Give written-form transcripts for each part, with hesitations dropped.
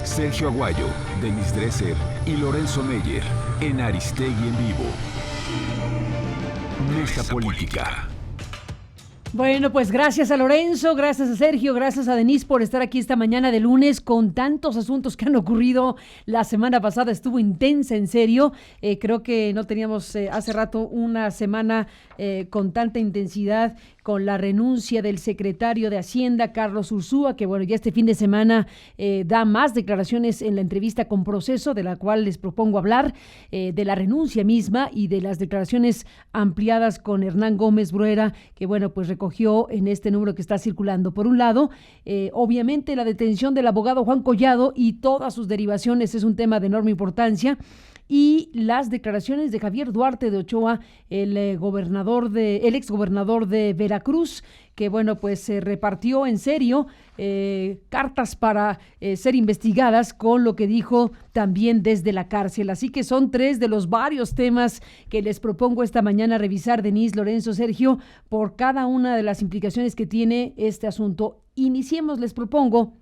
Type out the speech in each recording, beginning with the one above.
Sergio Aguayo, Denis Dresser y Lorenzo Meyer en Aristegui en Vivo. Mesa Política. Bueno, pues gracias a Lorenzo, gracias a Sergio, gracias a Denise por estar aquí esta mañana de lunes con tantos asuntos que han ocurrido. La semana pasada estuvo intensa, en serio. Creo que no teníamos hace rato una semana con tanta intensidad, con la renuncia del secretario de Hacienda, Carlos Ursúa, que bueno, ya este fin de semana da más declaraciones en la entrevista con Proceso, de la cual les propongo hablar, de la renuncia misma y de las declaraciones ampliadas con Hernán Gómez Bruera, que bueno, pues recogió en este número que está circulando. Por un lado, obviamente la detención del abogado Juan Collado y todas sus derivaciones es un tema de enorme importancia, y las declaraciones de Javier Duarte de Ochoa, el exgobernador de Veracruz, que bueno, pues se repartió en serio cartas para ser investigadas con lo que dijo también desde la cárcel. Así que son tres de los varios temas que les propongo esta mañana revisar, Denise, Lorenzo, Sergio, por cada una de las implicaciones que tiene este asunto. Iniciemos, les propongo,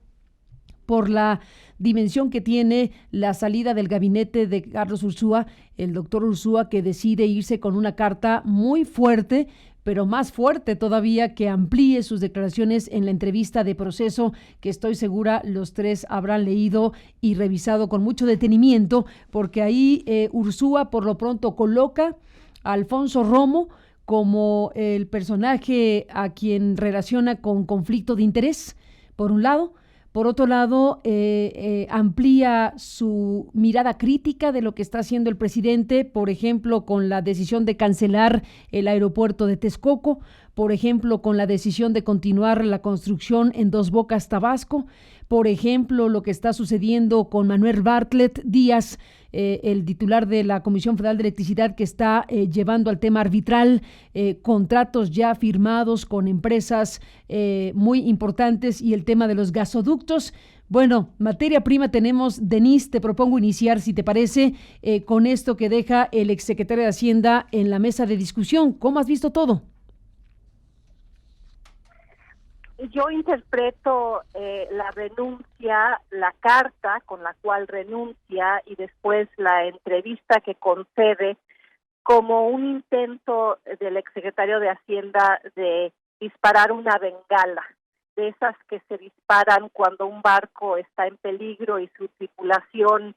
por la dimensión que tiene la salida del gabinete de Carlos Ursúa, el doctor Ursúa, que decide irse con una carta muy fuerte, pero más fuerte todavía, que amplíe sus declaraciones en la entrevista de Proceso, que estoy segura los tres habrán leído y revisado con mucho detenimiento, porque ahí Ursúa por lo pronto coloca a Alfonso Romo como el personaje a quien relaciona con conflicto de interés, por un lado. Por otro lado, amplía su mirada crítica de lo que está haciendo el presidente, por ejemplo, con la decisión de cancelar el aeropuerto de Texcoco, por ejemplo, con la decisión de continuar la construcción en Dos Bocas, Tabasco, por ejemplo, lo que está sucediendo con Manuel Bartlett Díaz, el titular de la Comisión Federal de Electricidad, que está llevando al tema arbitral contratos ya firmados con empresas muy importantes, y el tema de los gasoductos. Bueno, materia prima tenemos. Denise, te propongo iniciar, si te parece, con esto que deja el exsecretario de Hacienda en la mesa de discusión. ¿Cómo has visto todo? Yo interpreto la renuncia, la carta con la cual renuncia y después la entrevista que concede como un intento del exsecretario de Hacienda de disparar una bengala, de esas que se disparan cuando un barco está en peligro y su tripulación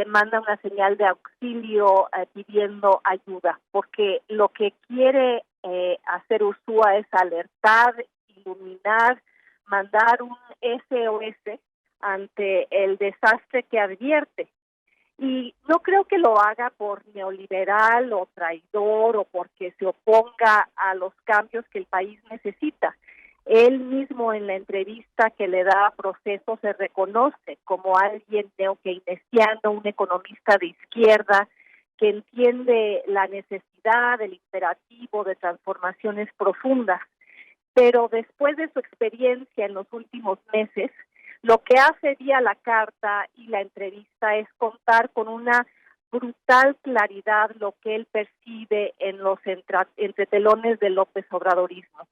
manda una señal de auxilio pidiendo ayuda, porque lo que quiere hacer Ursúa es alertar, iluminar, mandar un SOS ante el desastre que advierte. Y no creo que lo haga por neoliberal o traidor o porque se oponga a los cambios que el país necesita. Él mismo en la entrevista que le da a Proceso se reconoce como alguien neo-keynesiano, un economista de izquierda que entiende la necesidad, el imperativo de transformaciones profundas. Pero después de su experiencia en los últimos meses, lo que hace vía la carta y la entrevista es contar con una brutal claridad lo que él percibe en los entretelones del López Obradorismo.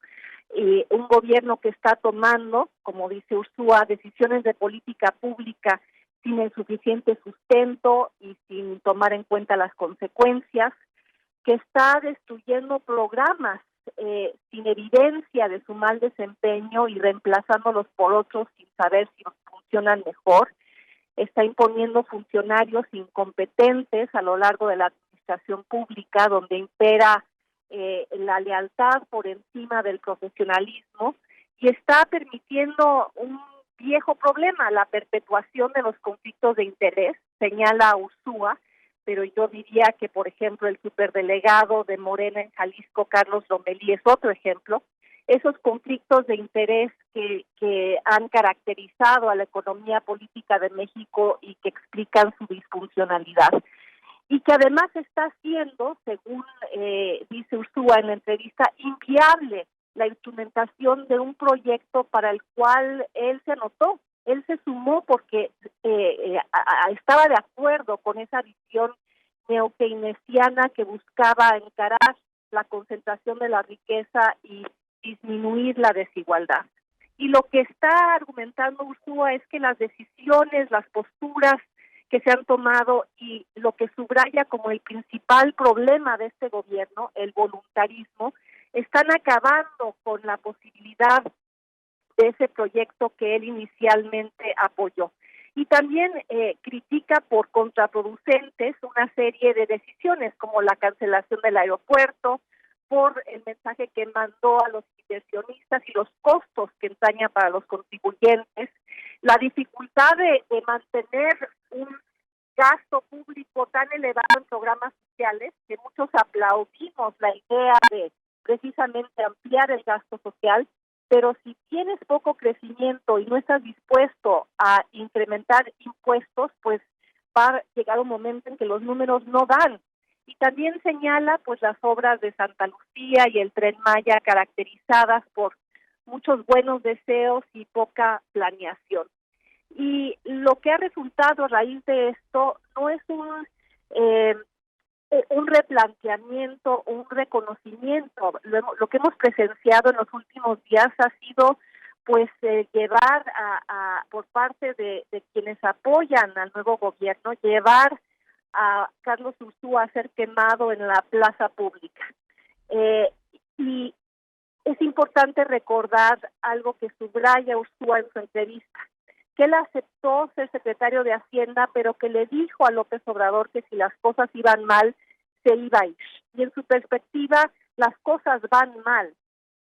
Un gobierno que está tomando, como dice Ursúa, decisiones de política pública sin el suficiente sustento y sin tomar en cuenta las consecuencias, que está destruyendo programas sin evidencia de su mal desempeño y reemplazándolos por otros sin saber si funcionan mejor. Está imponiendo funcionarios incompetentes a lo largo de la administración pública, donde impera la lealtad por encima del profesionalismo, y está permitiendo un viejo problema, la perpetuación de los conflictos de interés, señala Ursúa, pero yo diría que, por ejemplo, el superdelegado de Morena en Jalisco, Carlos Lomelí, es otro ejemplo. Esos conflictos de interés que han caracterizado a la economía política de México y que explican su disfuncionalidad. Y que además está haciendo, según dice Ursúa en la entrevista, inviable la instrumentación de un proyecto para el cual él se anotó. Él se sumó porque estaba de acuerdo con esa visión neo-keynesiana que buscaba encarar la concentración de la riqueza y disminuir la desigualdad. Y lo que está argumentando Ursúa es que las decisiones, las posturas que se han tomado y lo que subraya como el principal problema de este gobierno, el voluntarismo, están acabando con la posibilidad de ese proyecto que él inicialmente apoyó. Y también critica por contraproducentes una serie de decisiones como la cancelación del aeropuerto, por el mensaje que mandó a los inversionistas y los costos que entraña para los contribuyentes, la dificultad de mantener un gasto público tan elevado en programas sociales, que muchos aplaudimos la idea de precisamente ampliar el gasto social, pero si tienes poco crecimiento y no estás dispuesto a incrementar impuestos, pues va a llegar un momento en que los números no dan. Y también señala pues las obras de Santa Lucía y el Tren Maya caracterizadas por muchos buenos deseos y poca planeación. Y lo que ha resultado a raíz de esto no es un replanteamiento, un reconocimiento. Lo que hemos presenciado en los últimos días ha sido pues llevar por parte de quienes apoyan al nuevo gobierno, llevar a Carlos Ursúa a ser quemado en la plaza pública. Y es importante recordar algo que subraya Ursúa en su entrevista, que él aceptó ser secretario de Hacienda, pero que le dijo a López Obrador que si las cosas iban mal, se iba a ir. Y en su perspectiva, las cosas van mal.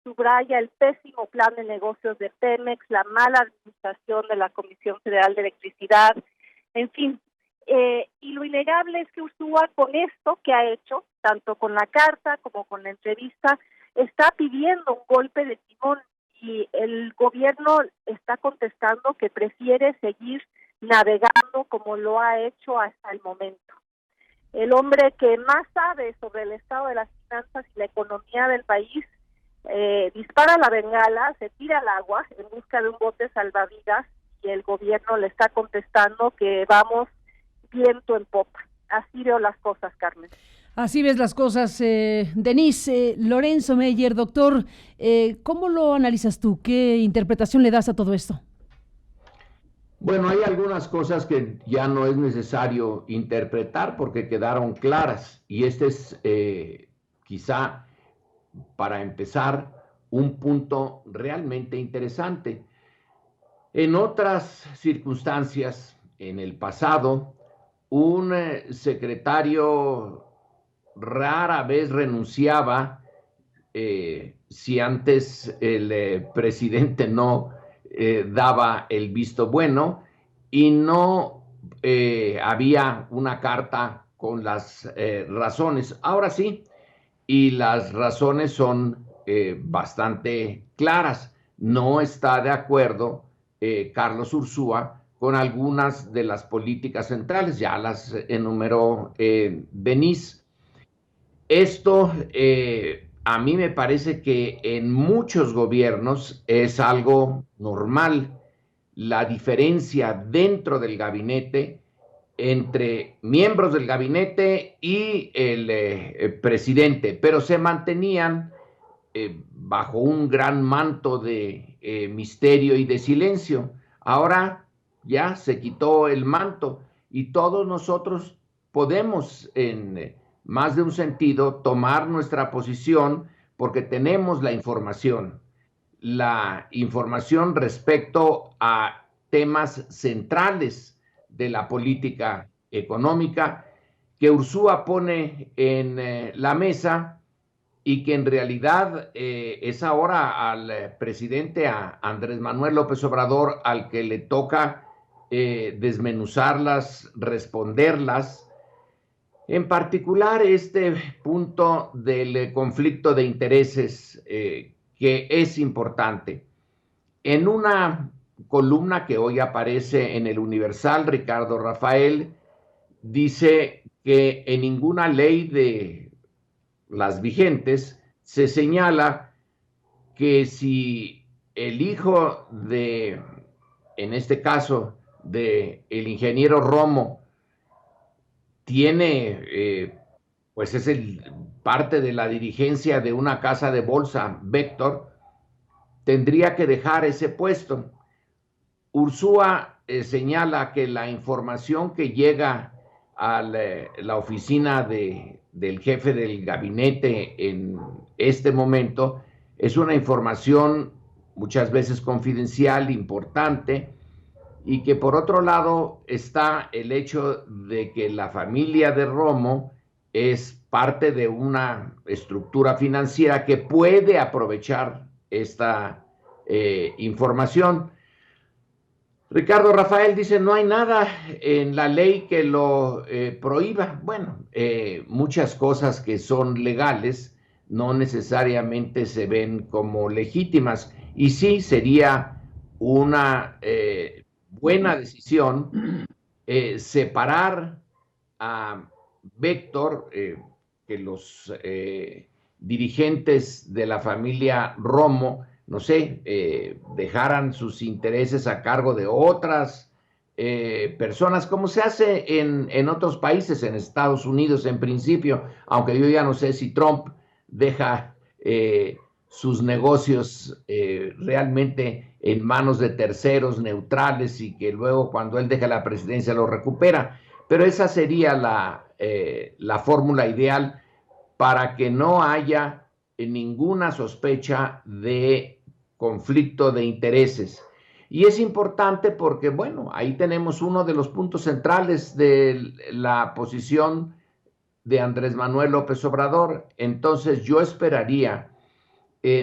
Subraya el pésimo plan de negocios de Pemex, la mala administración de la Comisión Federal de Electricidad, en fin. Y lo innegable es que Ursúa, con esto que ha hecho, tanto con la carta como con la entrevista, está pidiendo un golpe de timón, y el gobierno está contestando que prefiere seguir navegando como lo ha hecho hasta el momento. El hombre que más sabe sobre el estado de las finanzas y la economía del país dispara la bengala, se tira al agua en busca de un bote salvavidas, y el gobierno le está contestando que vamos viento en popa. Así veo las cosas, Carmen. Así ves las cosas, Denise. Lorenzo Meyer, doctor, ¿cómo lo analizas tú? ¿Qué interpretación le das a todo esto? Bueno, hay algunas cosas que ya no es necesario interpretar porque quedaron claras, y este es quizá, para empezar, un punto realmente interesante. En otras circunstancias, en el pasado, un secretario rara vez renunciaba si antes el presidente no daba el visto bueno y no había una carta con las razones. Ahora sí, y las razones son bastante claras. No está de acuerdo Carlos Ursúa con algunas de las políticas centrales, ya las enumeró Denise. Esto a mí me parece que en muchos gobiernos es algo normal, la diferencia dentro del gabinete entre miembros del gabinete y el presidente, pero se mantenían bajo un gran manto de misterio y de silencio. Ahora ya se quitó el manto y todos nosotros podemos en más de un sentido tomar nuestra posición porque tenemos la información respecto a temas centrales de la política económica que Ursúa pone en la mesa y que en realidad es ahora al presidente, a Andrés Manuel López Obrador, al que le toca desmenuzarlas, responderlas. En particular, este punto del conflicto de intereses que es importante. En una columna que hoy aparece en el Universal, Ricardo Rafael dice que en ninguna ley de las vigentes se señala que si el hijo de, en este caso, de el ingeniero Romo tiene, pues es parte de la dirigencia de una casa de bolsa, Vector, tendría que dejar ese puesto. Ursúa señala que la información que llega a la oficina del jefe del gabinete en este momento es una información muchas veces confidencial, importante, y que por otro lado está el hecho de que la familia de Romo es parte de una estructura financiera que puede aprovechar esta información. Ricardo Rafael dice, no hay nada en la ley que lo prohíba. Bueno, muchas cosas que son legales no necesariamente se ven como legítimas. Y sí, sería una buena decisión separar a Héctor, que los dirigentes de la familia Romo, no sé, dejaran sus intereses a cargo de otras personas, como se hace en otros países, en Estados Unidos en principio, aunque yo ya no sé si Trump deja sus negocios realmente en manos de terceros neutrales y que luego cuando él deja la presidencia lo recupera, pero esa sería la fórmula ideal para que no haya ninguna sospecha de conflicto de intereses. Y es importante porque, bueno, ahí tenemos uno de los puntos centrales de la posición de Andrés Manuel López Obrador. Entonces yo esperaría,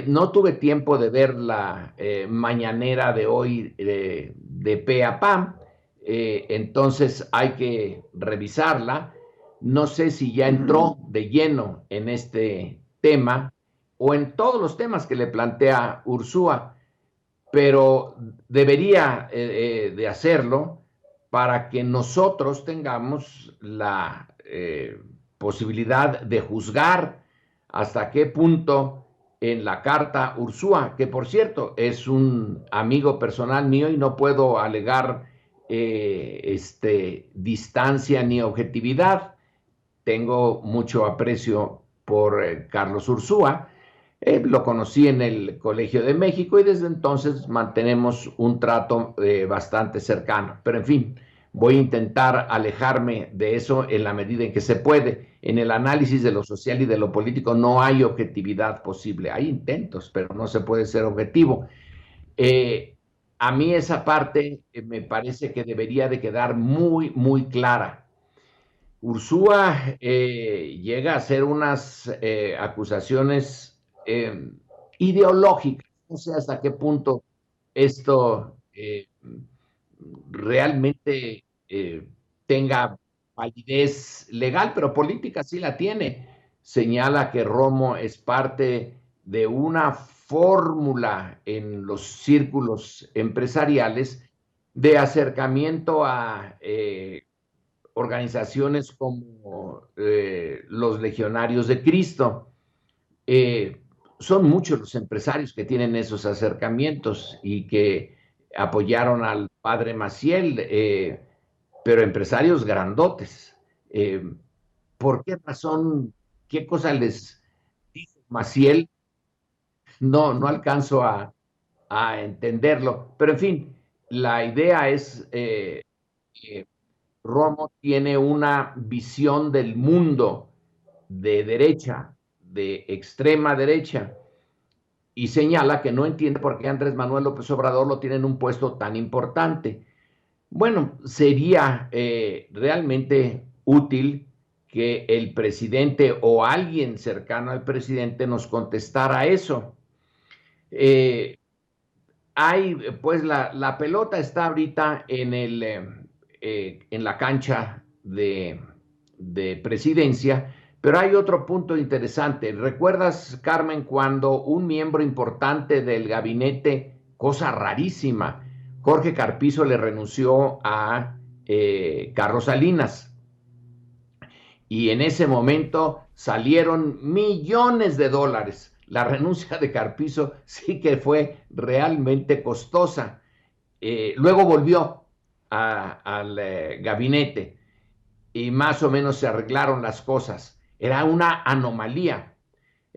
no tuve tiempo de ver la mañanera de hoy de pe a pa, entonces hay que revisarla. No sé si ya entró de lleno en este tema o en todos los temas que le plantea Ursúa, pero debería de hacerlo para que nosotros tengamos la posibilidad de juzgar hasta qué punto en la carta Ursúa, que por cierto es un amigo personal mío y no puedo alegar distancia ni objetividad. Tengo mucho aprecio por Carlos Ursúa. Lo conocí en el Colegio de México y desde entonces mantenemos un trato bastante cercano. Pero en fin, voy a intentar alejarme de eso en la medida en que se puede. En el análisis de lo social y de lo político no hay objetividad posible. Hay intentos, pero no se puede ser objetivo. A mí esa parte me parece que debería de quedar muy, muy clara. Ursúa llega a hacer unas acusaciones ideológicas. No sé hasta qué punto esto realmente tenga validez legal, pero política sí la tiene. Señala que Romo es parte de una fórmula en los círculos empresariales de acercamiento a organizaciones como los Legionarios de Cristo. Son muchos los empresarios que tienen esos acercamientos y que apoyaron al padre Maciel, pero empresarios grandotes. ¿Por qué razón, qué cosa les dijo Maciel? No alcanzo a entenderlo, pero en fin, la idea es Romo tiene una visión del mundo de derecha, de extrema derecha, y señala que no entiende por qué Andrés Manuel López Obrador lo tiene en un puesto tan importante. Bueno, sería realmente útil que el presidente o alguien cercano al presidente nos contestara eso. Pues la pelota está ahorita en la cancha de presidencia, pero hay otro punto interesante. ¿Recuerdas, Carmen, cuando un miembro importante del gabinete, cosa rarísima, Jorge Carpizo le renunció a Carlos Salinas? Y en ese momento salieron millones de dólares. La renuncia de Carpizo sí que fue realmente costosa. Luego volvió al gabinete y más o menos se arreglaron las cosas. Era una anomalía.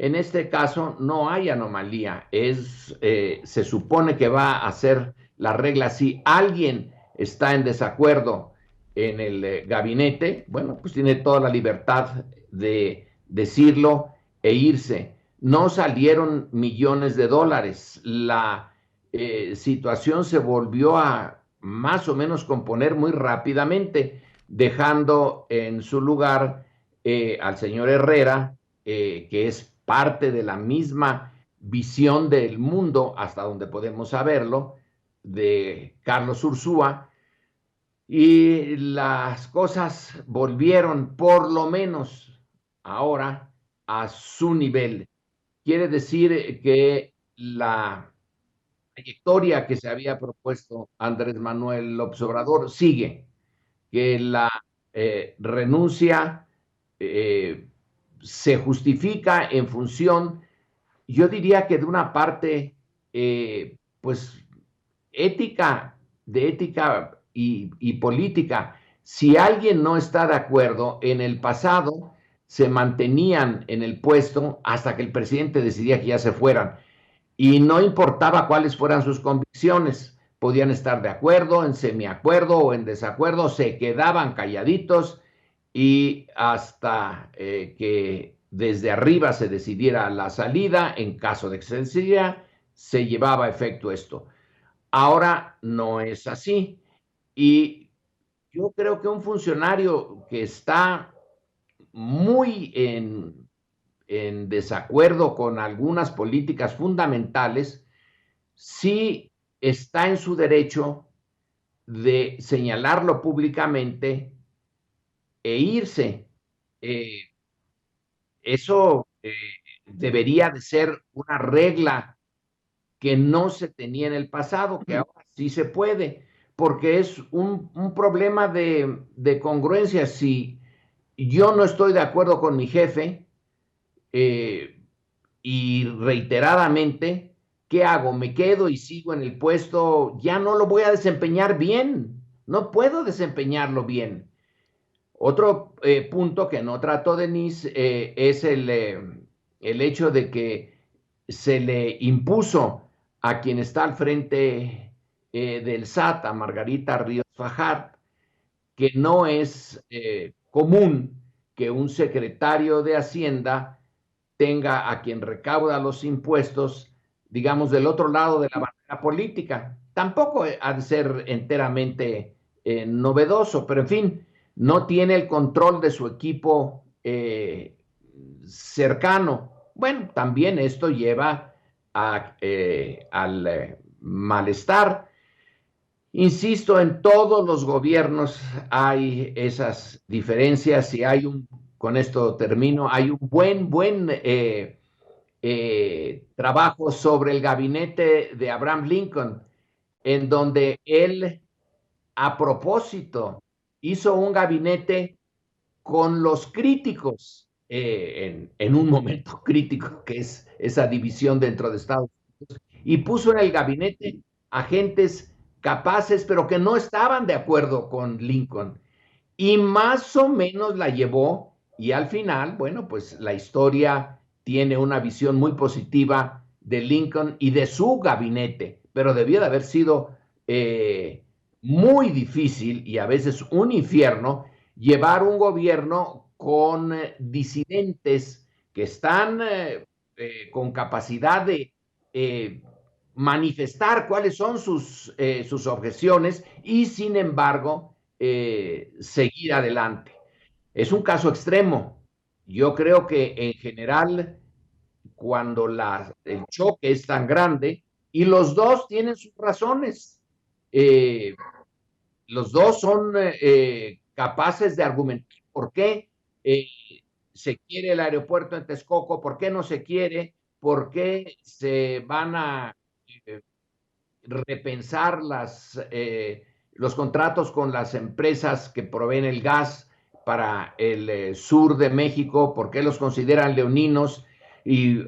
En este caso no hay anomalía, se supone que va a ser la regla. Si alguien está en desacuerdo en el gabinete, bueno, pues tiene toda la libertad de decirlo e irse. No salieron millones de dólares. La situación se volvió a más o menos componer muy rápidamente, dejando en su lugar al señor Herrera, que es parte de la misma visión del mundo, hasta donde podemos saberlo, de Carlos Ursúa, y las cosas volvieron por lo menos ahora a su nivel. Quiere decir que la trayectoria que se había propuesto Andrés Manuel López Obrador sigue, que la renuncia se justifica en función, yo diría que de una parte, pues, de ética y política. Si alguien no está de acuerdo, en el pasado se mantenían en el puesto hasta que el presidente decidía que ya se fueran. Y no importaba cuáles fueran sus convicciones, podían estar de acuerdo, en semiacuerdo o en desacuerdo, se quedaban calladitos y hasta que desde arriba se decidiera la salida, en caso de que se decidiera, se llevaba a efecto esto. Ahora no es así. Y yo creo que un funcionario que está muy en desacuerdo con algunas políticas fundamentales, sí está en su derecho de señalarlo públicamente e irse. Eso debería de ser una regla que no se tenía en el pasado, que ahora sí se puede, porque es un problema de congruencia. Si yo no estoy de acuerdo con mi jefe y reiteradamente, ¿qué hago? ¿Me quedo y sigo en el puesto? Ya no lo voy a desempeñar bien, no puedo desempeñarlo bien. Otro punto que no trató Denise es el hecho de que se le impuso a quien está al frente del SAT, a Margarita Ríos Fajard, que no es común que un secretario de Hacienda tenga a quien recauda los impuestos, digamos, del otro lado de la barrera política. Tampoco ha de ser enteramente novedoso, pero en fin, no tiene el control de su equipo cercano. Bueno, también esto lleva al malestar. Insisto, en todos los gobiernos hay esas diferencias y con esto termino, hay un buen trabajo sobre el gabinete de Abraham Lincoln, en donde él, a propósito, hizo un gabinete con los críticos en un momento crítico, que es esa división dentro de Estados Unidos, y puso en el gabinete a gentes capaces, pero que no estaban de acuerdo con Lincoln. Y más o menos la llevó, y al final, bueno, pues la historia tiene una visión muy positiva de Lincoln y de su gabinete, pero debió de haber sido muy difícil y a veces un infierno llevar un gobierno con disidentes que están con capacidad de manifestar cuáles son sus objeciones y sin embargo seguir adelante. Es un caso extremo. Yo creo que en general cuando el choque es tan grande y los dos tienen sus razones, los dos son capaces de argumentar por qué se quiere el aeropuerto en Texcoco, por qué no se quiere, por qué se van a repensar los contratos con las empresas que proveen el gas para el sur de México, por qué los consideran leoninos. Y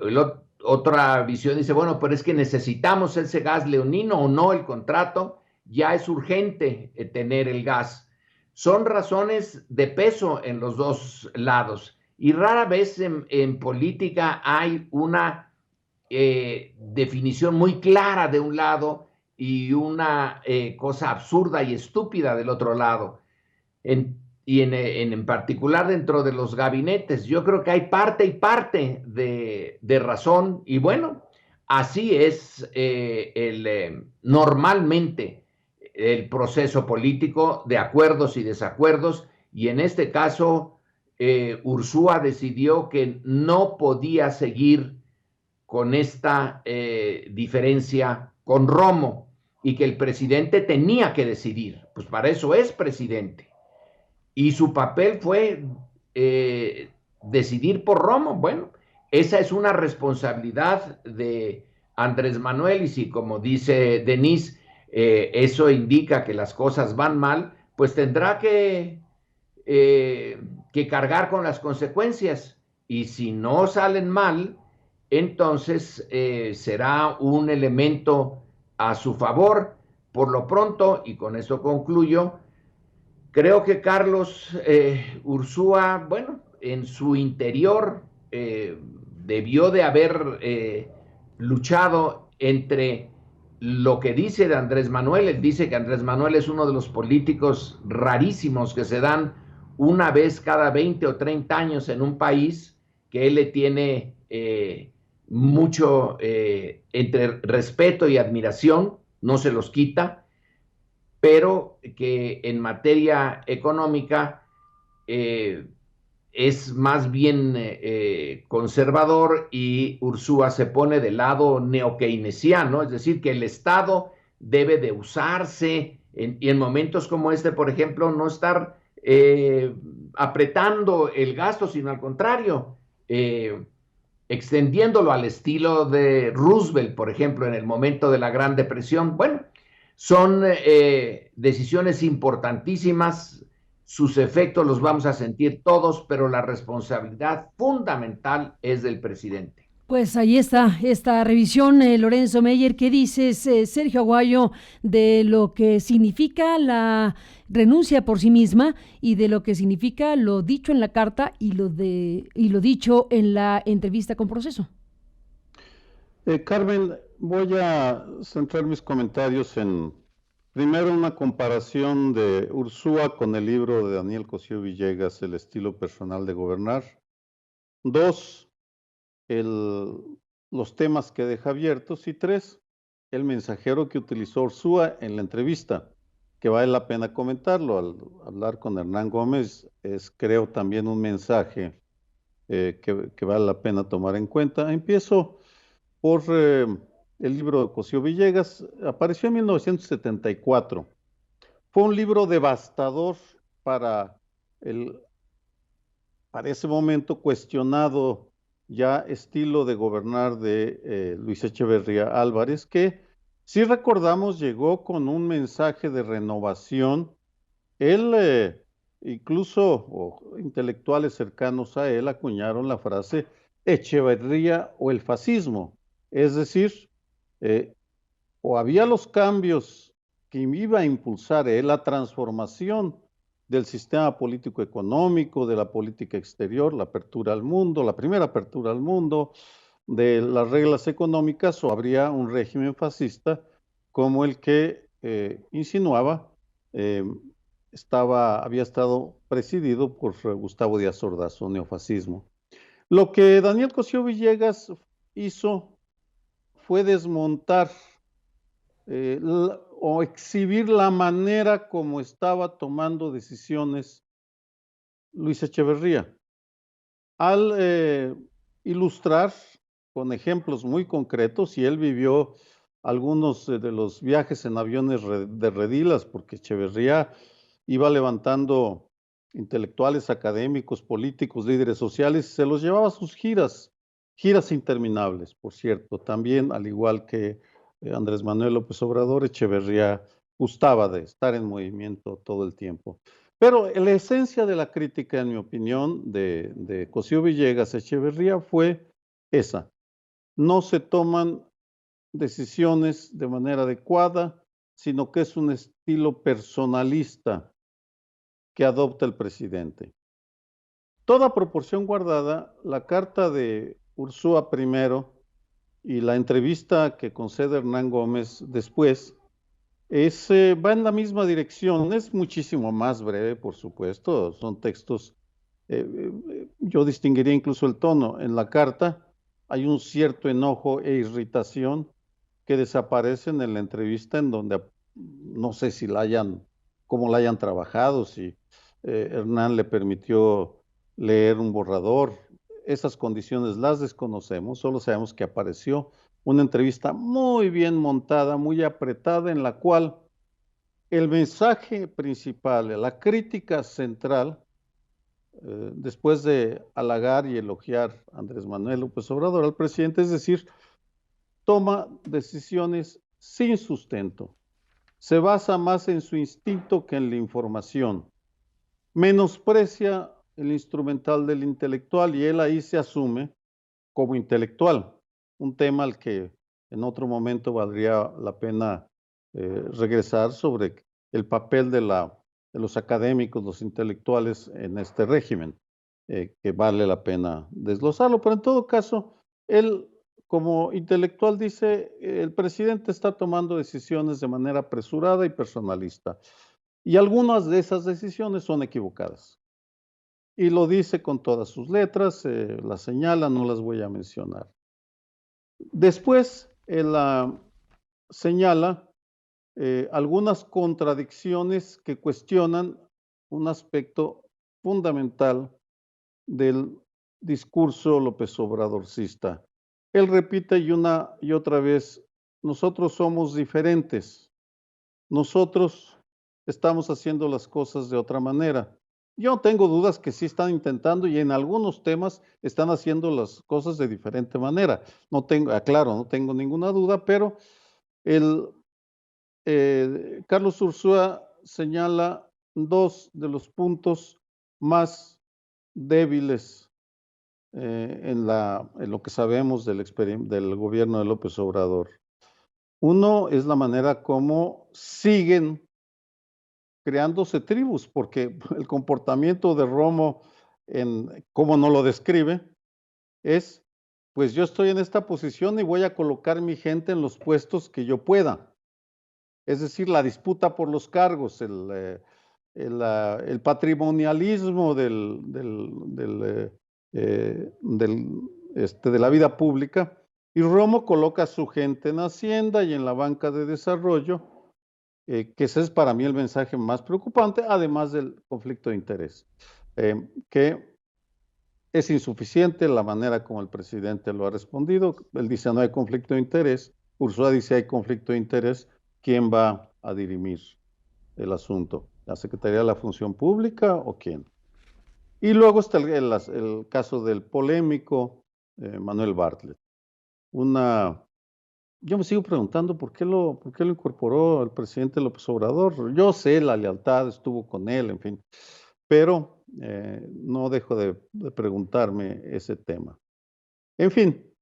otra visión dice, bueno, pero es que necesitamos ese gas leonino o no el contrato, ya es urgente tener el gas. Son razones de peso en los dos lados Y rara vez en política hay una definición muy clara de un lado y una cosa absurda y estúpida del otro lado. En particular dentro de los gabinetes, yo creo que hay parte y parte de razón, y bueno, así es normalmente el proceso político de acuerdos y desacuerdos, y en este caso Ursúa decidió que no podía seguir con esta diferencia con Romo y que el presidente tenía que decidir, pues para eso es presidente. Y su papel fue decidir por Romo. Bueno, esa es una responsabilidad de Andrés Manuel, y si, como dice Denise, eso indica que las cosas van mal, pues tendrá que cargar con las consecuencias. Y si no salen mal, entonces será un elemento a su favor. Por lo pronto, y con eso concluyo, creo que Carlos Ursúa, bueno, en su interior debió de haber luchado entre lo que dice de Andrés Manuel. Él dice que Andrés Manuel es uno de los políticos rarísimos que se dan una vez cada 20 o 30 años en un país, que él le tiene mucho entre respeto y admiración, no se los quita, pero que en materia económica es más bien conservador, y Ursúa se pone del lado neokeynesiano, es decir, que el Estado debe de usarse y en momentos como este, por ejemplo, no estar apretando el gasto, sino al contrario, extendiéndolo al estilo de Roosevelt, por ejemplo, en el momento de la Gran Depresión. Bueno, son decisiones importantísimas, sus efectos los vamos a sentir todos, pero la responsabilidad fundamental es del presidente. Pues ahí está esta revisión, Lorenzo Meyer. ¿Qué dices, Sergio Aguayo, de lo que significa la renuncia por sí misma y de lo que significa lo dicho en la carta y lo dicho en la entrevista con Proceso? Carmen, voy a centrar mis comentarios en, primero, una comparación de Ursúa con el libro de Daniel Cosío Villegas, El estilo personal de gobernar. Dos, los temas que deja abiertos. Y tres, el mensajero que utilizó Ursúa en la entrevista, que vale la pena comentarlo. Al hablar con Hernán Gómez, creo también un mensaje que vale la pena tomar en cuenta. Empiezo por el libro de Cosío Villegas. Apareció en 1974. Fue un libro devastador para ese momento cuestionado ya estilo de gobernar de Luis Echeverría Álvarez, que, si recordamos, llegó con un mensaje de renovación. Él, incluso intelectuales cercanos a él, acuñaron la frase Echeverría o el fascismo. Es decir, o había los cambios que iba a impulsar él, la transformación del sistema político-económico, de la política exterior, la apertura al mundo, la primera apertura al mundo, de las reglas económicas, o habría un régimen fascista como el que insinuaba había estado presidido por Gustavo Díaz Ordaz, o neofascismo. Lo que Daniel Cosío Villegas hizo fue desmontar o exhibir la manera como estaba tomando decisiones Luis Echeverría, al ilustrar con ejemplos muy concretos. Y él vivió algunos de los viajes en aviones de redilas, porque Echeverría iba levantando intelectuales, académicos, políticos, líderes sociales, y se los llevaba a sus giras interminables, por cierto. También, al igual que Andrés Manuel López Obrador, Echeverría gustaba de estar en movimiento todo el tiempo. Pero la esencia de la crítica, en mi opinión, de Cosío Villegas Echeverría fue esa: no se toman decisiones de manera adecuada, sino que es un estilo personalista que adopta el presidente. toda proporción guardada, la carta de Ursúa primero y la entrevista que concede Hernán Gómez después va en la misma dirección. Es muchísimo más breve, por supuesto. Son textos, yo distinguiría incluso el tono. En la carta hay un cierto enojo e irritación que desaparecen en la entrevista, en donde no sé si cómo la hayan trabajado, si Hernán le permitió leer un borrador. Esas condiciones las desconocemos, solo sabemos que apareció una entrevista muy bien montada, muy apretada, en la cual el mensaje principal, la crítica central, después de halagar y elogiar a Andrés Manuel López Obrador, al presidente, es decir, toma decisiones sin sustento, se basa más en su instinto que en la información, menosprecia el instrumental del intelectual y él ahí se asume como intelectual, un tema al que en otro momento valdría la pena regresar sobre el papel de los académicos, los intelectuales en este régimen, que vale la pena desglosarlo, pero en todo caso, él como intelectual dice, el presidente está tomando decisiones de manera apresurada y personalista, y algunas de esas decisiones son equivocadas. Y lo dice con todas sus letras, las señala, no las voy a mencionar. Después, él señala algunas contradicciones que cuestionan un aspecto fundamental del discurso López Obradorcista. Él repite una y otra vez, nosotros somos diferentes, nosotros estamos haciendo las cosas de otra manera. Yo tengo dudas que sí están intentando y en algunos temas están haciendo las cosas de diferente manera. No tengo, aclaro, no tengo ninguna duda, pero Carlos Ursúa señala dos de los puntos más débiles en lo que sabemos del gobierno de López Obrador. Uno es la manera como siguen creándose tribus, porque el comportamiento de Romo, cómo no lo describe, es, pues yo estoy en esta posición y voy a colocar mi gente en los puestos que yo pueda. Es decir, la disputa por los cargos, el patrimonialismo de la vida pública, y Romo coloca a su gente en Hacienda y en la banca de desarrollo, que ese es para mí el mensaje más preocupante, además del conflicto de interés, que es insuficiente la manera como el presidente lo ha respondido. Él dice no hay conflicto de interés, Ursúa dice hay conflicto de interés, ¿quién va a dirimir el asunto? ¿La Secretaría de la Función Pública o quién? Y luego está el caso del polémico Manuel Bartlett. Yo me sigo preguntando por qué lo incorporó el presidente López Obrador. Yo sé, la lealtad estuvo con él, en fin, pero no dejo de preguntarme ese tema. En fin,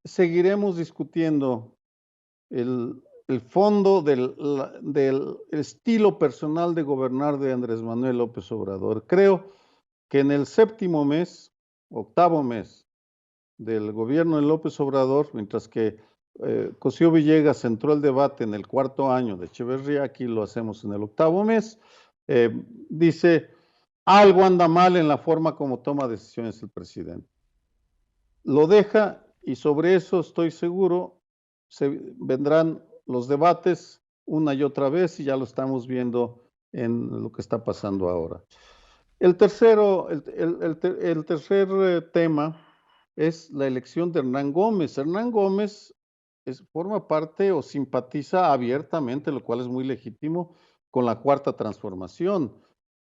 seguiremos discutiendo el fondo del estilo personal de gobernar de Andrés Manuel López Obrador. Creo que en el octavo mes del gobierno de López Obrador, mientras que Cosío Villegas centró el debate en el cuarto año de Echeverría, aquí lo hacemos en el octavo mes, dice, algo anda mal en la forma como toma decisiones el presidente. Lo deja y sobre eso estoy seguro vendrán los debates una y otra vez y ya lo estamos viendo en lo que está pasando ahora. El tercer tema es la elección de Hernán Gómez. Hernán Gómez forma parte o simpatiza abiertamente, lo cual es muy legítimo, con la Cuarta Transformación.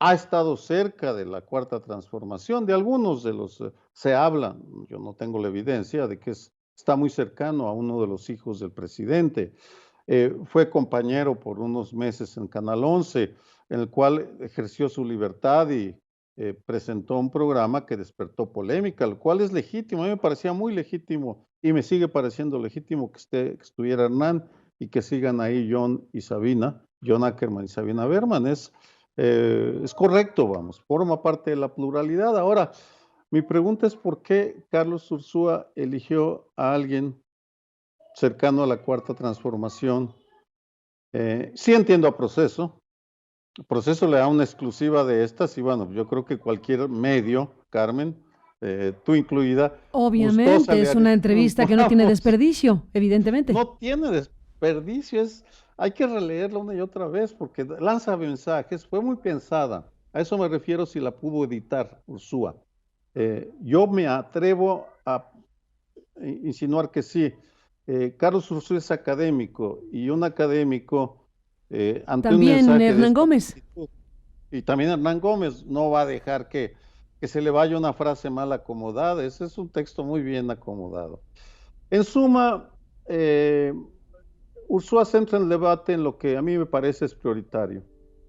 Ha estado cerca de la Cuarta Transformación, de algunos de los se habla, yo no tengo la evidencia de que está muy cercano a uno de los hijos del presidente. Fue compañero por unos meses en Canal 11, en el cual ejerció su libertad y presentó un programa que despertó polémica, lo cual es legítimo. A mí me parecía muy legítimo y me sigue pareciendo legítimo que estuviera Hernán y que sigan ahí John y Sabina, John Ackerman y Sabina Berman. Es Es correcto, vamos, forma parte de la pluralidad. Ahora, mi pregunta es por qué Carlos Ursúa eligió a alguien cercano a la Cuarta Transformación. Sí entiendo a Proceso. Proceso le da una exclusiva de estas y bueno, yo creo que cualquier medio, Carmen, tú incluida. Obviamente, es una entrevista que no tiene desperdicio, evidentemente. No tiene desperdicio, hay que releerla una y otra vez porque lanza mensajes, fue muy pensada. A eso me refiero si la pudo editar Ursúa. Yo me atrevo a insinuar que sí. Carlos Ursúa es académico y un académico ante también un mensaje Hernán Gómez. Y también Hernán Gómez no va a dejar que se le vaya una frase mal acomodada. Ese es un texto muy bien acomodado. En suma, Ursúa centra el debate en lo que a mí me parece es prioritario.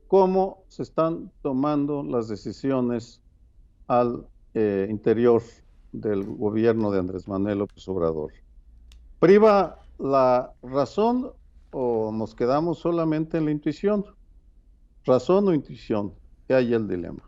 Cómo se están tomando las decisiones al interior del gobierno de Andrés Manuel López Obrador. ¿Priva la razón o nos quedamos solamente en la intuición? ¿Razón o intuición? Que hay el dilema.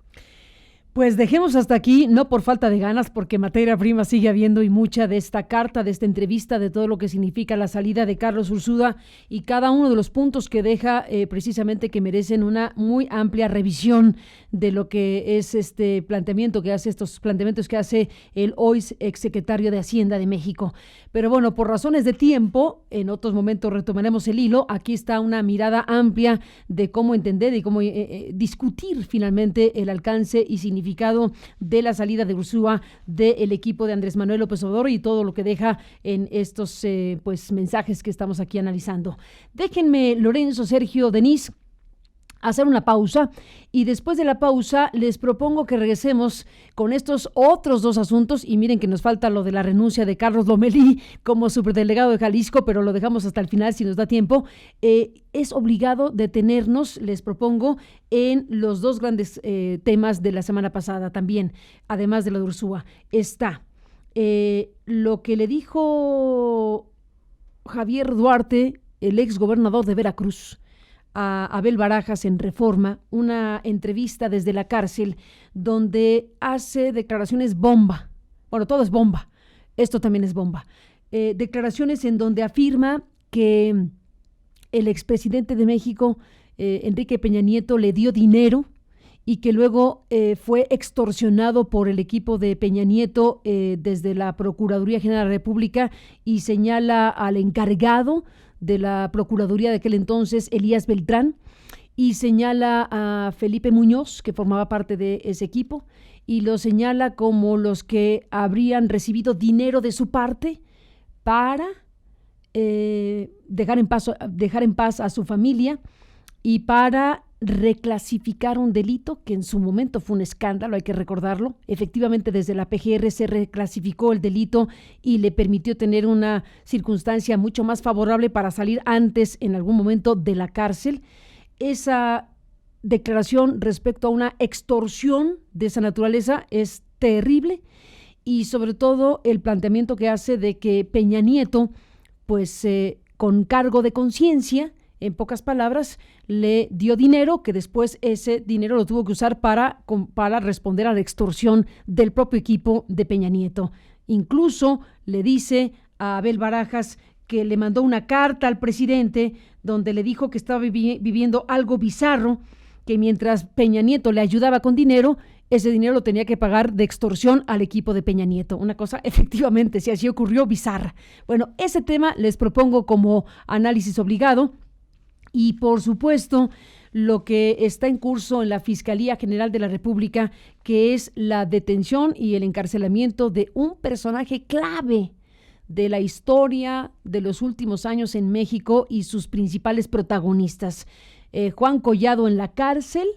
Pues dejemos hasta aquí, no por falta de ganas, porque materia prima sigue habiendo y mucha de esta carta, de esta entrevista, de todo lo que significa la salida de Carlos Ursúa y cada uno de los puntos que deja precisamente que merecen una muy amplia revisión de lo que es este planteamiento que hace, estos planteamientos que hace el hoy exsecretario de Hacienda de México. Pero bueno, por razones de tiempo, en otros momentos retomaremos el hilo. Aquí está una mirada amplia de cómo entender y cómo discutir finalmente el alcance y significado de la salida de Ursúa del equipo de Andrés Manuel López Obrador y todo lo que deja en estos pues mensajes que estamos aquí analizando. Déjenme, Lorenzo, Sergio, Denise, hacer una pausa y después de la pausa les propongo que regresemos con estos otros dos asuntos y miren que nos falta lo de la renuncia de Carlos Lomelí como superdelegado de Jalisco, pero lo dejamos hasta el final si nos da tiempo. Es obligado detenernos, les propongo, en los dos grandes temas de la semana pasada también, además de lo de Ursúa. Está lo que le dijo Javier Duarte, el ex gobernador de Veracruz, a Abel Barajas en Reforma, una entrevista desde la cárcel donde hace declaraciones bomba. Bueno, todo es bomba, esto también es bomba. Declaraciones en donde afirma que el expresidente de México, Enrique Peña Nieto, le dio dinero y que luego fue extorsionado por el equipo de Peña Nieto desde la Procuraduría General de la República y señala al encargado de la Procuraduría de aquel entonces, Elías Beltrán, y señala a Felipe Muñoz, que formaba parte de ese equipo, y lo señala como los que habrían recibido dinero de su parte para dejar en paz a su familia y para reclasificar un delito que en su momento fue un escándalo, hay que recordarlo. Efectivamente, desde la PGR se reclasificó el delito y le permitió tener una circunstancia mucho más favorable para salir antes, en algún momento, de la cárcel. Esa declaración respecto a una extorsión de esa naturaleza es terrible y sobre todo el planteamiento que hace de que Peña Nieto, pues con cargo de conciencia, en pocas palabras, le dio dinero que después ese dinero lo tuvo que usar para responder a la extorsión del propio equipo de Peña Nieto. Incluso le dice a Abel Barajas que le mandó una carta al presidente donde le dijo que estaba viviendo algo bizarro, que mientras Peña Nieto le ayudaba con dinero, ese dinero lo tenía que pagar de extorsión al equipo de Peña Nieto. Una cosa, efectivamente, si así ocurrió, bizarra. Bueno, ese tema les propongo como análisis obligado. Y, por supuesto, lo que está en curso en la Fiscalía General de la República, que es la detención y el encarcelamiento de un personaje clave de la historia de los últimos años en México y sus principales protagonistas. Juan Collado en la cárcel,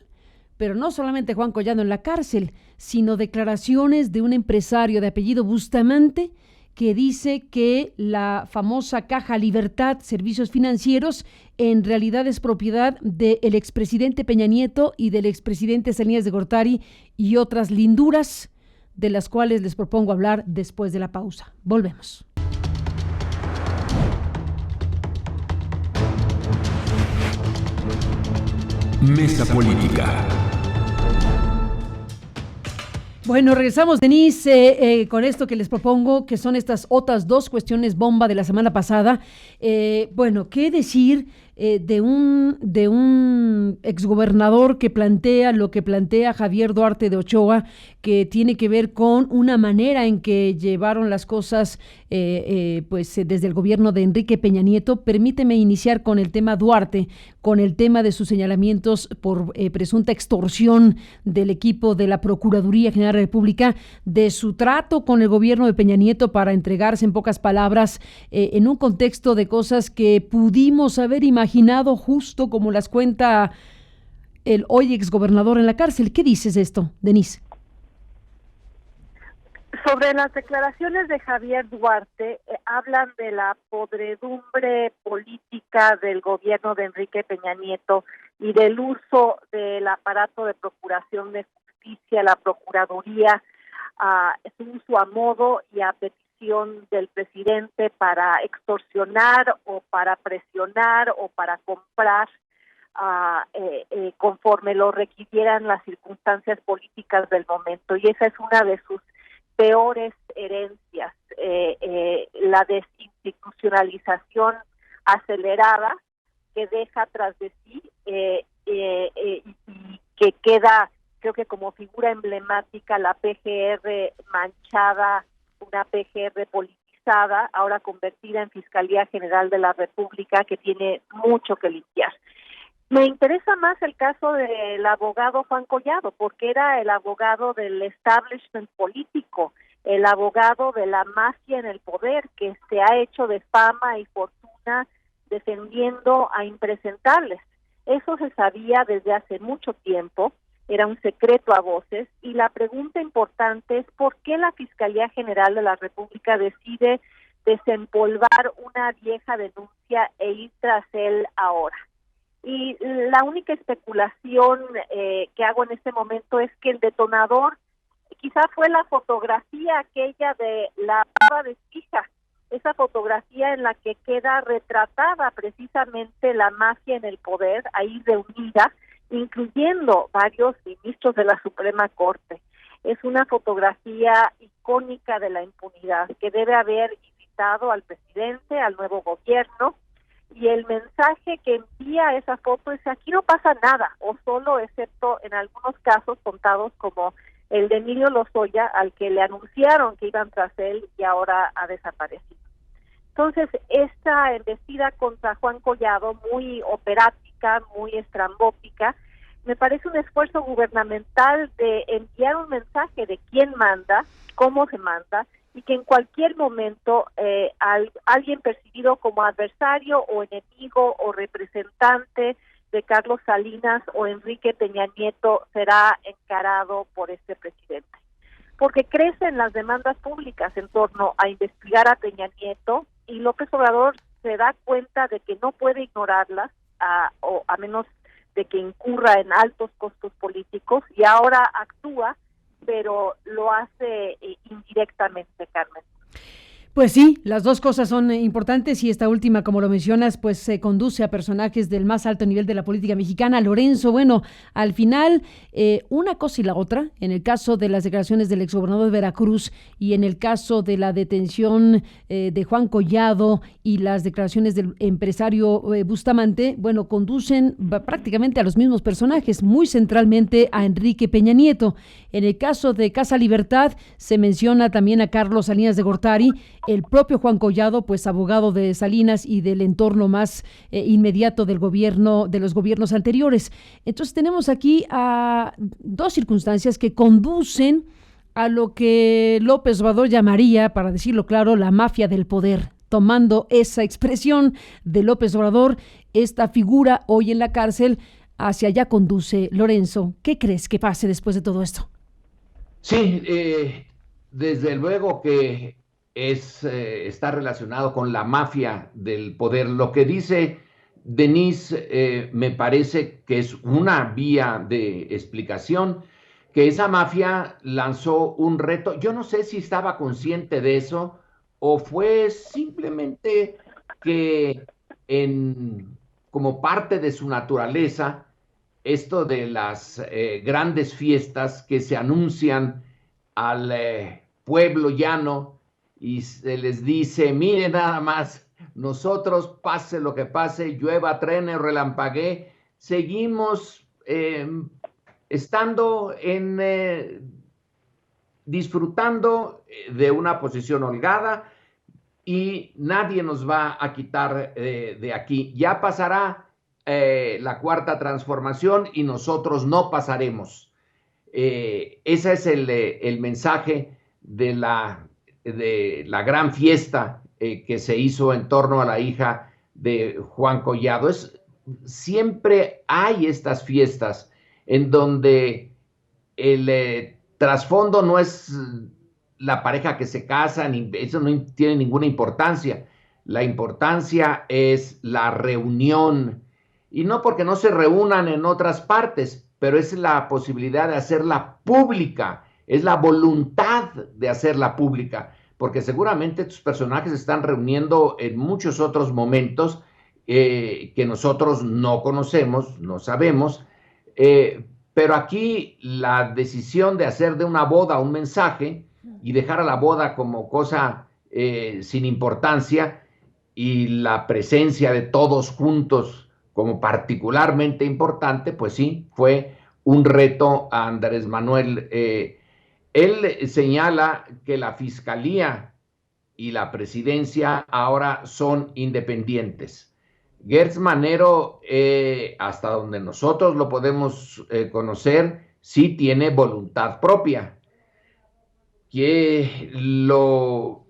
pero no solamente Juan Collado en la cárcel, sino declaraciones de un empresario de apellido Bustamante que dice que la famosa Caja Libertad Servicios Financieros en realidad es propiedad del expresidente Peña Nieto y del expresidente Salinas de Gortari y otras linduras de las cuales les propongo hablar después de la pausa. Volvemos. Mesa Política. Bueno, regresamos, Denise, con esto que les propongo, que son estas otras dos cuestiones bomba de la semana pasada. Bueno, ¿qué decir de un exgobernador que plantea lo que plantea Javier Duarte de Ochoa, que tiene que ver con una manera en que llevaron las cosas desde el gobierno de Enrique Peña Nieto? Permíteme iniciar con el tema Duarte, con el tema de sus señalamientos por presunta extorsión del equipo de la Procuraduría General de la República, de su trato con el gobierno de Peña Nieto para entregarse, en pocas palabras, en un contexto de cosas que pudimos haber imaginado justo como las cuenta el hoy exgobernador en la cárcel. ¿Qué dices de esto, Denise? Sobre las declaraciones de Javier Duarte, hablan de la podredumbre política del gobierno de Enrique Peña Nieto y del uso del aparato de procuración de justicia, la Procuraduría, su uso a modo y a petición del presidente para extorsionar o para presionar o para comprar conforme lo requirieran las circunstancias políticas del momento. Y esa es una de sus peores herencias, la desinstitucionalización acelerada que deja tras de sí y que queda, creo que como figura emblemática, la PGR manchada, una PGR politizada, ahora convertida en Fiscalía General de la República, que tiene mucho que limpiar. Me interesa más el caso del abogado Juan Collado, porque era el abogado del establishment político, el abogado de la mafia en el poder, que se ha hecho de fama y fortuna defendiendo a impresentables. Eso se sabía desde hace mucho tiempo, era un secreto a voces, y la pregunta importante es ¿por qué la Fiscalía General de la República decide desempolvar una vieja denuncia e ir tras él ahora? Y la única especulación que hago en este momento es que el detonador quizá fue la fotografía aquella de la pava de Fija, esa fotografía en la que queda retratada precisamente la mafia en el poder, ahí reunida, incluyendo varios ministros de la Suprema Corte. Es una fotografía icónica de la impunidad que debe haber invitado al presidente, al nuevo gobierno, y el mensaje que envía esa foto es: aquí no pasa nada, o solo, excepto en algunos casos contados como el de Emilio Lozoya, al que le anunciaron que iban tras él y ahora ha desaparecido. Entonces, esta embestida contra Juan Collado, muy operática, muy estrambótica, me parece un esfuerzo gubernamental de enviar un mensaje de quién manda, cómo se manda, y que en cualquier momento alguien percibido como adversario o enemigo o representante de Carlos Salinas o Enrique Peña Nieto será encarado por este presidente. Porque crecen las demandas públicas en torno a investigar a Peña Nieto, y López Obrador se da cuenta de que no puede ignorarlas, o a menos de que incurra en altos costos políticos, y ahora actúa, pero lo hace indirectamente, Carmen. Pues sí, las dos cosas son importantes, y esta última, como lo mencionas, pues se conduce a personajes del más alto nivel de la política mexicana. Lorenzo, bueno, al final, una cosa y la otra, en el caso de las declaraciones del exgobernador de Veracruz y en el caso de la detención de Juan Collado y las declaraciones del empresario Bustamante, bueno, conducen prácticamente a los mismos personajes, muy centralmente a Enrique Peña Nieto. En el caso de Casa Libertad se menciona también a Carlos Salinas de Gortari, el propio Juan Collado, pues abogado de Salinas y del entorno más inmediato del gobierno, de los gobiernos anteriores. Entonces tenemos aquí a dos circunstancias que conducen a lo que López Obrador llamaría, para decirlo claro, la mafia del poder. Tomando esa expresión de López Obrador, esta figura hoy en la cárcel, hacia allá conduce. Lorenzo, ¿qué crees que pase después de todo esto? Sí, desde luego que está relacionado con la mafia del poder. Lo que dice Denise me parece que es una vía de explicación, que esa mafia lanzó un reto. Yo no sé si estaba consciente de eso o fue simplemente que como parte de su naturaleza, esto de las grandes fiestas que se anuncian al pueblo llano y se les dice, mire nada más, nosotros pase lo que pase, llueva, truene o relampaguee, seguimos estando disfrutando de una posición holgada y nadie nos va a quitar de aquí. Ya pasará la cuarta transformación y nosotros no pasaremos. Ese es el mensaje de la gran fiesta que se hizo en torno a la hija de Juan Collado. Siempre hay estas fiestas en donde el trasfondo no es la pareja que se casa, eso no tiene ninguna importancia. La importancia es la reunión, y no porque no se reúnan en otras partes, pero es la posibilidad de hacerla pública, es la voluntad de hacerla pública, porque seguramente tus personajes se están reuniendo en muchos otros momentos que nosotros no conocemos, no sabemos, pero aquí la decisión de hacer de una boda un mensaje y dejar a la boda como cosa sin importancia y la presencia de todos juntos como particularmente importante, pues sí, fue un reto a Andrés Manuel. Él señala que la Fiscalía y la Presidencia ahora son independientes. Gertz Manero, hasta donde nosotros lo podemos conocer, sí tiene voluntad propia, que lo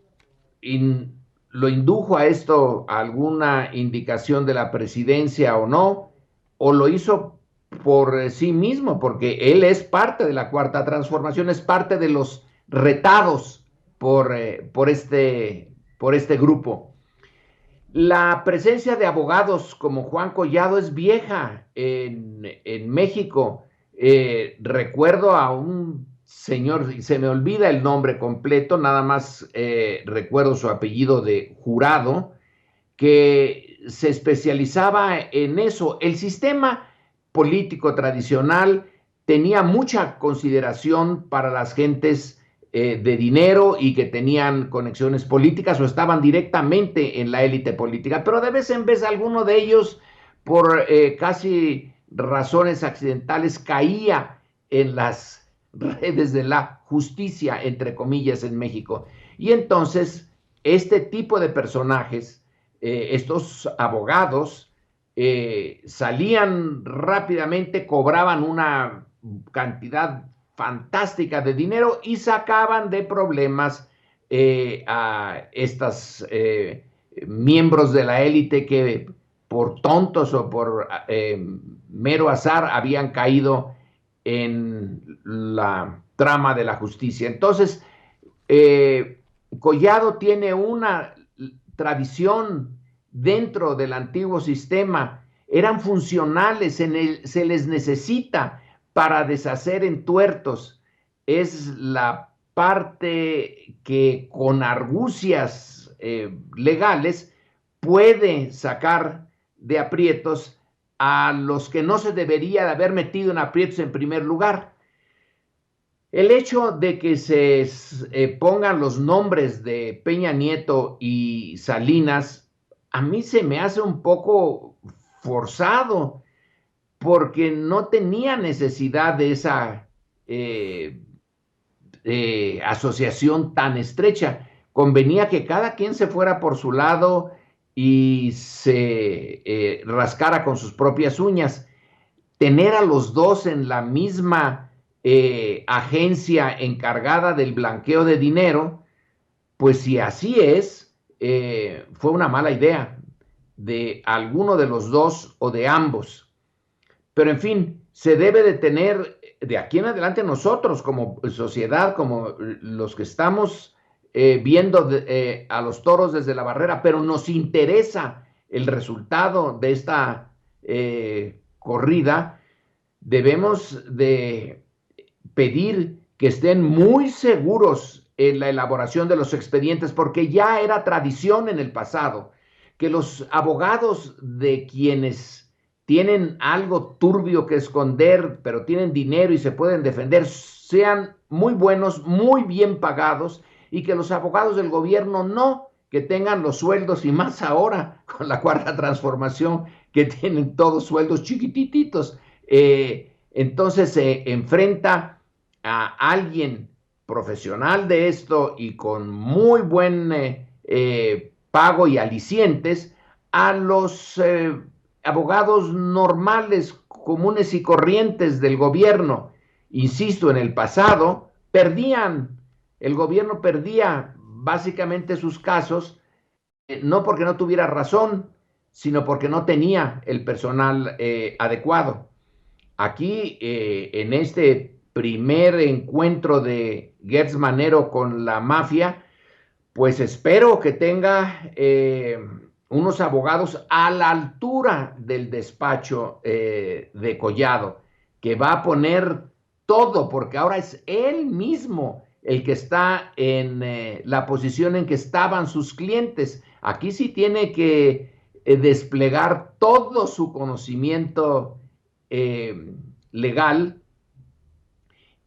indujo a esto alguna indicación de la presidencia o no, o lo hizo por sí mismo, porque él es parte de la cuarta transformación, es parte de los retados por este grupo. La presencia de abogados como Juan Collado es vieja en México. Recuerdo a un señor, se me olvida el nombre completo, nada más recuerdo su apellido de Jurado, que se especializaba en eso. El sistema político tradicional tenía mucha consideración para las gentes de dinero y que tenían conexiones políticas o estaban directamente en la élite política, pero de vez en vez alguno de ellos, por casi razones accidentales, caía en las redes de la justicia, entre comillas, en México. Y entonces este tipo de personajes, estos abogados, salían rápidamente, cobraban una cantidad fantástica de dinero y sacaban de problemas a estos miembros de la élite que por tontos o por mero azar habían caído en la trama de la justicia. Entonces, Collado tiene una tradición dentro del antiguo sistema, eran funcionales, se les necesita para deshacer entuertos. Es la parte que con argucias legales puede sacar de aprietos a los que no se debería de haber metido en aprietos en primer lugar. El hecho de que se pongan los nombres de Peña Nieto y Salinas, a mí se me hace un poco forzado, porque no tenía necesidad de esa asociación tan estrecha. Convenía que cada quien se fuera por su lado y se rascara con sus propias uñas. Tener a los dos en la misma agencia encargada del blanqueo de dinero, pues si así es, fue una mala idea de alguno de los dos o de ambos. Pero en fin, se debe de tener de aquí en adelante nosotros como sociedad, como los que estamos viendo a los toros desde la barrera, pero nos interesa el resultado de esta corrida, debemos de pedir que estén muy seguros en la elaboración de los expedientes, porque ya era tradición en el pasado que los abogados de quienes tienen algo turbio que esconder, pero tienen dinero y se pueden defender, sean muy buenos, muy bien pagados, y que los abogados del gobierno no, que tengan los sueldos, y más ahora con la cuarta transformación, que tienen todos sueldos chiquititos. Entonces se enfrenta a alguien profesional de esto y con muy buen pago y alicientes a los abogados normales, comunes y corrientes del gobierno. Insisto, en el pasado el gobierno perdía básicamente sus casos, no porque no tuviera razón, sino porque no tenía el personal adecuado. Aquí, en este primer encuentro de Gertz Manero con la mafia, pues espero que tenga unos abogados a la altura del despacho de Collado, que va a poner todo, porque ahora es él mismo el que está en la posición en que estaban sus clientes. Aquí sí tiene que desplegar todo su conocimiento legal,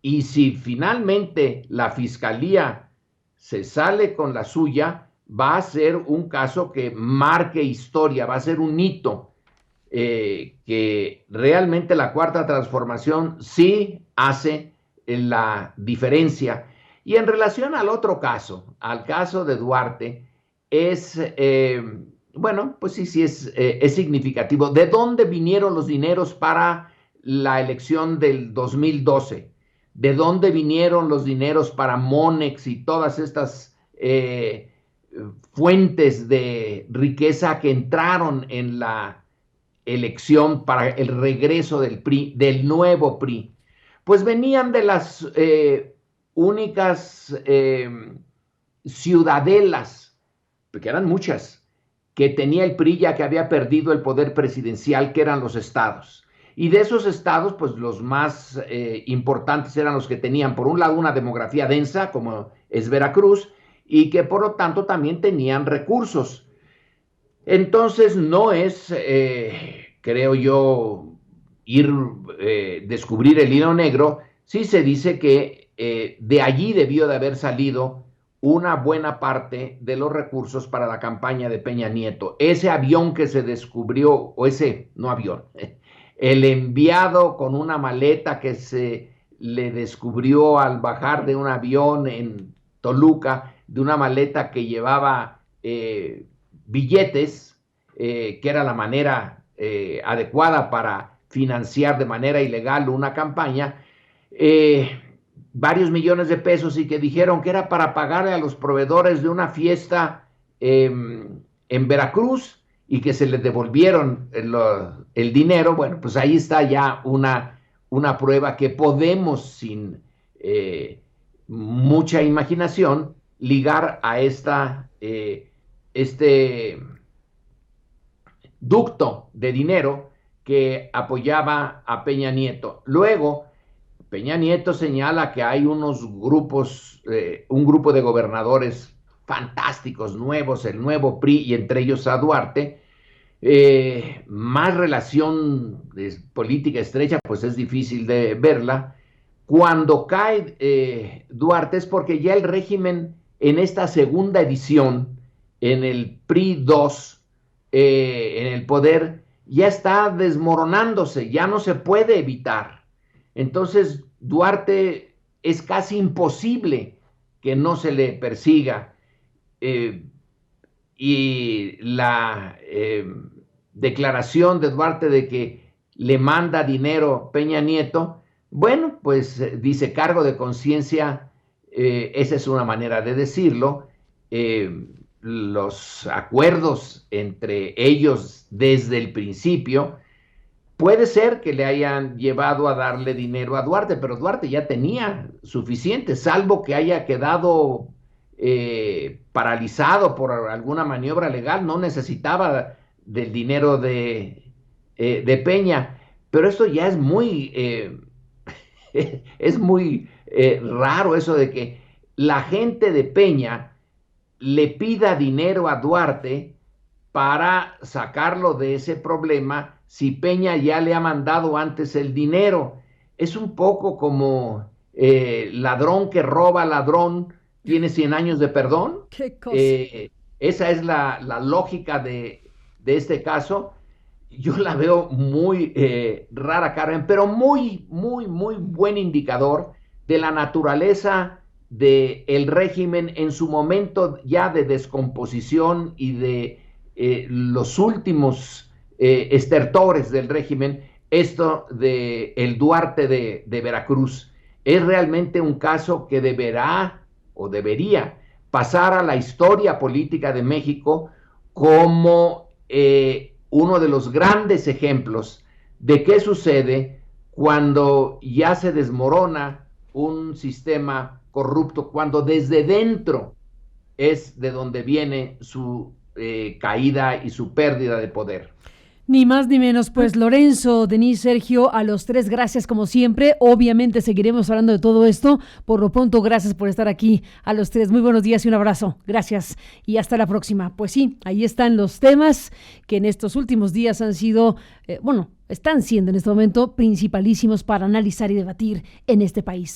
y si finalmente la fiscalía se sale con la suya, va a ser un caso que marque historia, va a ser un hito, que realmente la cuarta transformación sí hace la diferencia. Y en relación al otro caso, al caso de Duarte, es, bueno, pues sí es significativo. ¿De dónde vinieron los dineros para la elección del 2012? ¿De dónde vinieron los dineros para Monex y todas estas fuentes de riqueza que entraron en la elección para el regreso del PRI, del nuevo PRI? Pues venían de las únicas ciudadelas, porque eran muchas, que tenía el PRI ya que había perdido el poder presidencial, que eran los estados. Y de esos estados, pues los más importantes eran los que tenían, por un lado, una demografía densa, como es Veracruz, y que por lo tanto también tenían recursos. Entonces no es, creo yo, descubrir el hilo negro. Sí se dice que de allí debió de haber salido una buena parte de los recursos para la campaña de Peña Nieto. Ese avión que se descubrió, o ese, no avión, el enviado con una maleta que se le descubrió al bajar de un avión en Toluca, de una maleta que llevaba billetes, que era la manera adecuada para financiar de manera ilegal una campaña, varios millones de pesos, y que dijeron que era para pagarle a los proveedores de una fiesta en Veracruz, y que se les devolvieron el dinero. Bueno, pues ahí está ya una prueba que podemos, sin mucha imaginación, ligar a este ducto de dinero que apoyaba a Peña Nieto. Luego, Peña Nieto señala que hay unos grupos, un grupo de gobernadores fantásticos, nuevos, el nuevo PRI, y entre ellos a Duarte. Más relación política estrecha, pues es difícil de verla. Cuando cae Duarte es porque ya el régimen, en esta segunda edición, en el PRI 2, en el poder, ya está desmoronándose, ya no se puede evitar. Entonces Duarte es casi imposible que no se le persiga. Y la declaración de Duarte de que le manda dinero Peña Nieto, bueno, pues dice cargo de conciencia, esa es una manera de decirlo. Los acuerdos entre ellos desde el principio, puede ser que le hayan llevado a darle dinero a Duarte, pero Duarte ya tenía suficiente, salvo que haya quedado paralizado por alguna maniobra legal, no necesitaba del dinero de Peña. Pero esto ya es muy es muy raro, eso de que la gente de Peña le pida dinero a Duarte para sacarlo de ese problema si Peña ya le ha mandado antes el dinero. Es un poco como ladrón que roba ladrón, tiene 100 años de perdón. Qué cosa. Esa es la lógica de este caso. Yo la veo muy rara, Carmen, pero muy, muy, muy buen indicador de la naturaleza del régimen en su momento ya de descomposición y de los últimos estertores del régimen, esto de el Duarte de Veracruz. Es realmente un caso que deberá o debería pasar a la historia política de México como uno de los grandes ejemplos de qué sucede cuando ya se desmorona un sistema corrupto, cuando desde dentro es de donde viene su caída y su pérdida de poder. Ni más ni menos, pues Lorenzo, Denise, Sergio, a los tres, gracias como siempre. Obviamente seguiremos hablando de todo esto. Por lo pronto, gracias por estar aquí a los tres. Muy buenos días y un abrazo. Gracias y hasta la próxima. Pues sí, ahí están los temas que en estos últimos días han sido, están siendo en este momento principalísimos para analizar y debatir en este país.